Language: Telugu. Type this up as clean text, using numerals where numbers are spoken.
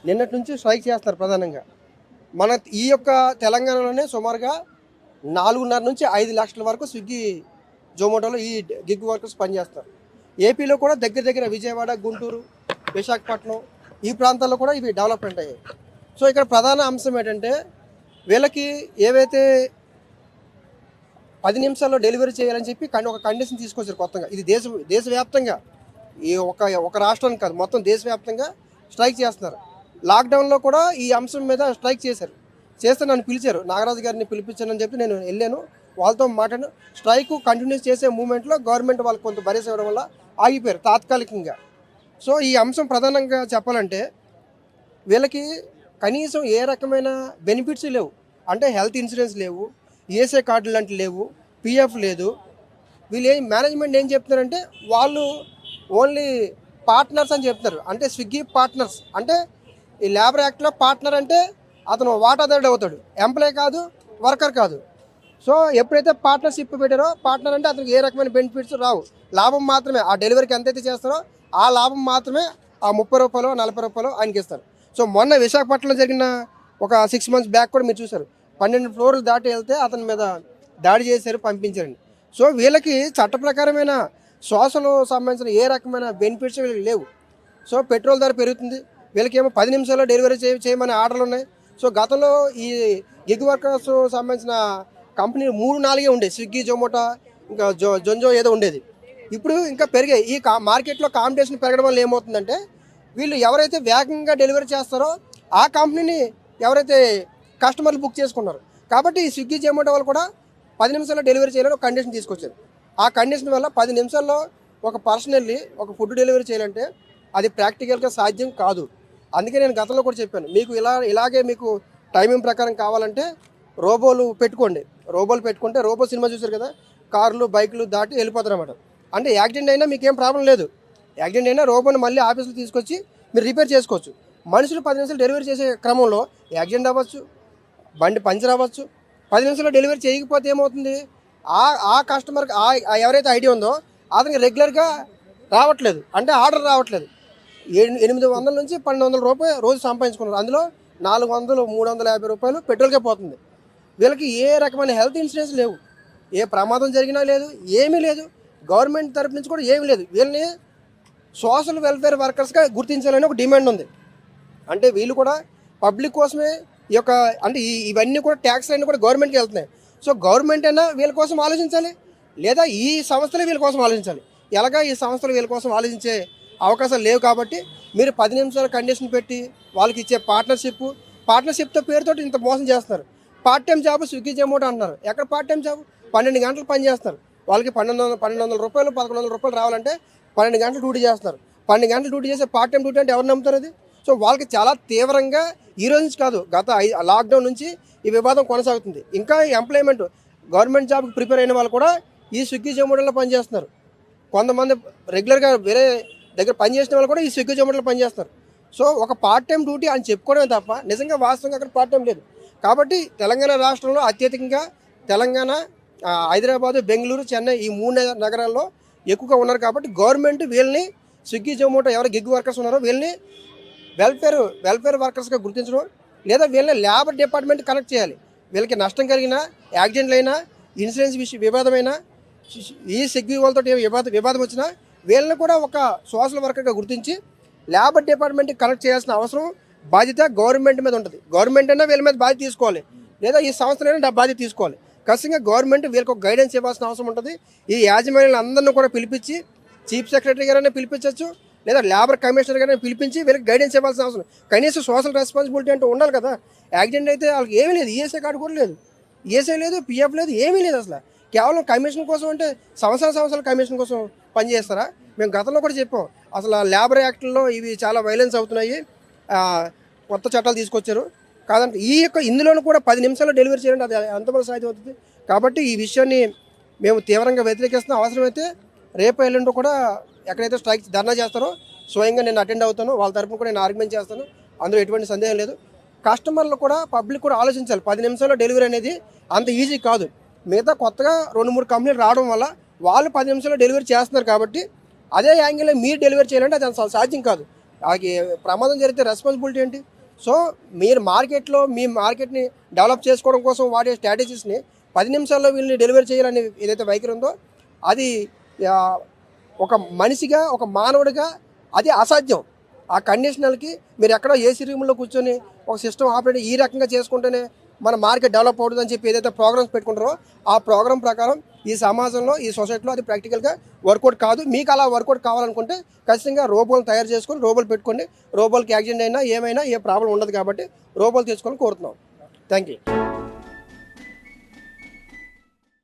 నిన్నటి నుంచి స్ట్రైక్ చేస్తారు ప్రధానంగా. మన ఈ యొక్క తెలంగాణలోనే సుమారుగా 4.5 నుంచి 5 లక్షల వరకు స్విగ్గీ, జొమాటోలో ఈ గిగ్ వర్కర్స్ పనిచేస్తారు. ఏపీలో కూడా దగ్గర దగ్గర విజయవాడ, గుంటూరు, విశాఖపట్నం ఈ ప్రాంతాల్లో కూడా ఇవి డెవలప్మెంట్ అయ్యాయి. సో ఇక్కడ ప్రధాన అంశం ఏంటంటే వీళ్ళకి ఏవైతే 10 నిమిషాల్లో డెలివరీ చేయాలని చెప్పి ఒక కండిషన్ తీసుకొచ్చారు కొత్తగా. ఇది దేశవ్యాప్తంగా ఈ ఒక రాష్ట్రానికి కాదు, మొత్తం దేశవ్యాప్తంగా స్ట్రైక్ చేస్తున్నారు. లాక్డౌన్లో కూడా ఈ అంశం మీద స్ట్రైక్ చేస్తే నన్ను పిలిచారు, నాగరాజు గారిని పిలిపించానని చెప్పి నేను వెళ్ళాను, వాళ్ళతో మాట్లాడాను. స్ట్రైక్ కంటిన్యూ చేసే మూమెంట్లో గవర్నమెంట్ వాళ్ళకి కొంత భరోసా ఇవ్వడం వల్ల ఆగిపోయారు తాత్కాలికంగా. సో ఈ అంశం ప్రధానంగా చెప్పాలంటే వీళ్ళకి కనీసం ఏ రకమైన బెనిఫిట్స్ లేవు. అంటే హెల్త్ ఇన్సూరెన్స్ లేవు, ఈఎస్ఐ కార్డులు లాంటివి లేవు, పిఎఫ్ లేదు. వీళ్ళు మేనేజ్మెంట్ ఏం చెప్తున్నారంటే వాళ్ళు ఓన్లీ పార్ట్నర్స్ అని చెప్తున్నారు. అంటే స్విగ్గీ పార్ట్నర్స్, అంటే ఈ లేబర్ యాక్ట్లో పార్ట్నర్ అంటే అతను వాటాదారుడు అవుతాడు, ఎంప్లాయ్ కాదు, వర్కర్ కాదు. సో ఎప్పుడైతే పార్ట్నర్షిప్ పెట్టారో, పార్ట్నర్ అంటే అతనికి ఏ రకమైన బెనిఫిట్స్ రావు, లాభం మాత్రమే. ఆ డెలివరీకి ఎంతైతే చేస్తారో ఆ లాభం మాత్రమే, ఆ 30 రూపాయలు 40 రూపాయలు ఆయనకి ఇస్తారు. సో మొన్న విశాఖపట్నంలో జరిగిన ఒక 6 months బ్యాక్ కూడా మీరు చూసారు, 12 ఫ్లోర్లు దాటి వెళ్తే అతని మీద దాడి చేశారు, పంపించారండి. సో వీళ్ళకి చట్ట ప్రకారమైన శ్వాసలు సంబంధించిన ఏ రకమైన బెనిఫిట్స్ వీళ్ళకి లేవు. సో పెట్రోల్ ధర పెరుగుతుంది, వీళ్ళకేమో 10 నిమిషాల్లో డెలివరీ చేయమనే ఆర్డర్లు ఉన్నాయి. సో గతంలో ఈ గిగ్ వర్కర్స్ సంబంధించిన కంపెనీలు 3-4 ఉండేది, స్విగ్గీ, జొమాటో, ఇంకా జొంజో ఏదో ఉండేది. ఇప్పుడు ఇంకా పెరిగాయి. ఈ మార్కెట్లో కాంపిటీషన్ పెరగడం వల్ల ఏమవుతుందంటే వీళ్ళు ఎవరైతే వేగంగా డెలివరీ చేస్తారో ఆ కంపెనీని ఎవరైతే కస్టమర్లు బుక్ చేసుకున్నారు. కాబట్టి ఈ స్విగ్గీ, జొమాటో వాళ్ళు కూడా 10 నిమిషాల్లో డెలివరీ చేయాలని ఒక కండిషన్ తీసుకొచ్చారు. ఆ కండిషన్ వల్ల 10 నిమిషాల్లో ఒక పర్సన్ వెళ్ళి ఒక ఫుడ్ డెలివరీ చేయాలంటే అది ప్రాక్టికల్గా సాధ్యం కాదు. అందుకే నేను గతంలో కూడా చెప్పాను, మీకు ఇలాగే మీకు టైమింగ్ ప్రకారం కావాలంటే రోబోలు పెట్టుకుంటే, రోబో సినిమా చూసారు కదా, కార్లు, బైకులు దాటి వెళ్ళిపోతారు అన్నమాట. అంటే యాక్సిడెంట్ అయినా మీకేం ప్రాబ్లం లేదు, యాక్సిడెంట్ అయినా రోబోని మళ్ళీ ఆఫీస్లో తీసుకొచ్చి మీరు రిపేర్ చేసుకోవచ్చు. మనుషులు 10 నిమిషాలు డెలివరీ చేసే క్రమంలో యాక్సిడెంట్ అవ్వచ్చు, బండి పంచర్ అవ్వచ్చు. 10 నిమిషాల్లో డెలివరీ చేయకపోతే ఏమవుతుంది, ఆ కస్టమర్కి ఎవరైతే ఐడియా ఉందో అతనికి రెగ్యులర్గా రావట్లేదు, అంటే ఆర్డర్ రావట్లేదు. 800 నుంచి 1200 రూపాయలు రోజు సంపాదించుకున్నారు. అందులో 400, 350 రూపాయలు పెట్రోల్కే పోతుంది. వీళ్ళకి ఏ రకమైన హెల్త్ ఇన్సూరెన్స్ లేవు, ఏ ప్రమాదం జరిగినా లేదు, ఏమీ లేదు. గవర్నమెంట్ తరపు నుంచి కూడా ఏమీ లేదు. వీళ్ళని సోషల్ వెల్ఫేర్ వర్కర్స్గా గుర్తించాలని ఒక డిమాండ్ ఉంది. అంటే వీళ్ళు కూడా పబ్లిక్ కోసమే ఈ యొక్క, అంటే ఇవన్నీ కూడా ట్యాక్స్లు అన్నీ కూడా గవర్నమెంట్కి వెళ్తున్నాయి. సో గవర్నమెంట్ అయినా వీళ్ళ కోసం ఆలోచించాలి, లేదా ఈ సంస్థలే వీళ్ళ కోసం ఆలోచించాలి. ఎలాగా ఈ సంస్థలు వీళ్ళ కోసం ఆలోచించే అవకాశాలు లేవు. కాబట్టి మీరు 10 నిమిషాల కండిషన్ పెట్టి వాళ్ళకి ఇచ్చే పార్ట్నర్షిప్తో పేరుతో ఇంత మోసం చేస్తున్నారు. Part time job Swiggy, Zomato అంటున్నారు. ఎక్కడ పార్ట్ టైం జాబ్? 12 గంటలు పని చేస్తున్నారు. వాళ్ళకి 1200 రూపాయలు 1100 రూపాయలు రావాలంటే 12 గంటలు డ్యూటీ చేస్తున్నారు. 12 గంటలు డ్యూటీ చేసే పార్ట్ టైం డ్యూటీ అంటే ఎవరు నమ్ముతారు అది? సో వాళ్ళకి చాలా తీవ్రంగా ఈ రోజు నుంచి కాదు, గత లాక్డౌన్ నుంచి ఈ వివాదం కొనసాగుతుంది. ఇంకా ఎంప్లాయ్మెంట్ గవర్నమెంట్ జాబ్కి ప్రిపేర్ అయిన వాళ్ళు కూడా ఈ స్విగ్గీ, జొమాటోలో పనిచేస్తున్నారు. కొంతమంది రెగ్యులర్గా వేరే దగ్గర పనిచేసిన వాళ్ళు కూడా ఈ స్విగ్గీ, జొమాటోలో పనిచేస్తారు. సో ఒక పార్ట్ టైం డ్యూటీ అని చెప్పుకోవడమే తప్ప నిజంగా వాస్తవంగా అక్కడ పార్ట్ టైం లేదు. కాబట్టి తెలంగాణ రాష్ట్రంలో అత్యధికంగా తెలంగాణ, హైదరాబాదు, బెంగళూరు, చెన్నై ఈ 3 నగరాల్లో ఎక్కువగా ఉన్నారు. కాబట్టి గవర్నమెంట్ వీళ్ళని స్విగ్గీ, జొమాటో ఎవరు గిగ్ వర్కర్స్ ఉన్నారో వీళ్ళని వెల్ఫేర్ వర్కర్స్గా గుర్తించడం, లేదా వీళ్ళని లేబర్ డిపార్ట్మెంట్ కనెక్ట్ చేయాలి. వీళ్ళకి నష్టం కలిగినా, యాక్సిడెంట్లు అయినా, ఇన్సూరెన్స్ వివాదమైనా, ఈ స్విగ్గీ వాళ్ళతో వివాదం వచ్చినా వీళ్ళని కూడా ఒక సోషల్ వర్కర్గా గుర్తించి లేబర్ డిపార్ట్మెంట్కి కనెక్ట్ చేయాల్సిన అవసరం, బాధ్యత గవర్నమెంట్ మీద ఉంటుంది. గవర్నమెంట్ అయినా వీళ్ళ మీద బాధ్యత తీసుకోవాలి, లేదా ఈ సంస్థలైనా బాధ్యత తీసుకోవాలి. ఖచ్చితంగా గవర్నమెంట్ వీళ్ళకి ఒక గైడెన్స్ ఇవ్వాల్సిన అవసరం ఉంటుంది. ఈ యాజమాన్యాలను అందరినీ కూడా పిలిపించి, చీఫ్ సెక్రటరీ గారైనా పిలిపించవచ్చు, లేదా లేబర్ కమిషనర్ గారైనా పిలిపించి వీళ్ళకి గైడెన్స్ ఇవ్వాల్సిన అవసరం. కనీసం సోషల్ రెస్పాన్సిబిలిటీ అంటే ఉండాలి కదా. యాక్సిడెంట్ అయితే వాళ్ళకి ఏమీ లేదు, ఈఎస్ఐ కార్డు కూడా లేదు, ఈఎస్ఐ లేదు, పిఎఫ్ లేదు, ఏమీ లేదు. అసలు కేవలం కమిషన్ కోసం, అంటే సంవత్సరాల కమిషన్ కోసం పనిచేస్తారా? మేము గతంలో కూడా చెప్పాం, అసలు లేబర్ యాక్ట్లో ఇవి చాలా వైలెన్స్ అవుతున్నాయి, కొత్త చట్టాలు తీసుకొచ్చారు కాదంటే ఇందులోనూ కూడా 10 నిమిషాల్లో డెలివరీ చేయాలంటే అది ఎంతమంది సాధ్యం అవుతుంది. కాబట్టి ఈ విషయాన్ని మేము తీవ్రంగా వ్యతిరేకిస్తున్నాం. అవసరమైతే రేపు ఎల్లుండో కూడా ఎక్కడైతే స్ట్రైక్ ధర్నా చేస్తారో స్వయంగా నేను అటెండ్ అవుతాను, వాళ్ళ తరపున కూడా నేను ఆర్గ్యుమెంట్ చేస్తాను, అందులో ఎటువంటి సందేహం లేదు. కస్టమర్లు కూడా, పబ్లిక్ కూడా ఆలోచించాలి. 10 నిమిషాల్లో డెలివరీ అనేది అంత ఈజీ కాదు. మిగతా కొత్తగా 2-3 కంపెనీలు రావడం వల్ల వాళ్ళు 10 నిమిషాల్లో డెలివరీ చేస్తున్నారు. కాబట్టి అదే యాంగిల్లో మీరు డెలివరీ చేయాలంటే అది సాధ్యం కాదు. ప్రమాదం జరిగితే రెస్పాన్సిబిలిటీ ఏంటి? సో మీరు మార్కెట్లో మీ మార్కెట్ని డెవలప్ చేసుకోవడం కోసం వాడే స్ట్రాటజీస్ని 10 నిమిషాల్లో వీళ్ళని డెలివరీ చేయాలని ఏదైతే వైఖరి ఉందో అది ఆ, ఒక మనిషిగా ఒక మానవుడిగా అది అసాధ్యం. ఆ కండిషనల్కి మీరు ఎక్కడో ఏసీ రూమ్లో కూర్చొని ఒక సిస్టమ్ ఆపరేట్ ఈ రకంగా చేసుకుంటేనే మన మార్కెట్ డెవలప్ అవుతుందని చెప్పి ఏదైతే ప్రోగ్రామ్స్ పెట్టుకుంటారో ఆ ప్రోగ్రామ్ ప్రకారం ఈ సమాజంలో ఈ సొసైటీలో అది ప్రాక్టికల్గా వర్కౌట్ కాదు. మీకు అలా వర్కౌట్ కావాలనుకుంటే ఖచ్చితంగా రోబోలు తయారు చేసుకొని రోబోలు పెట్టుకోండి. రోబోలకి యాక్సిడెంట్ అయినా ఏమైనా ఏ ప్రాబ్లం ఉండదు కాబట్టి రోబోలు తెచ్చుకొని కోరుతున్నాం. Thank you.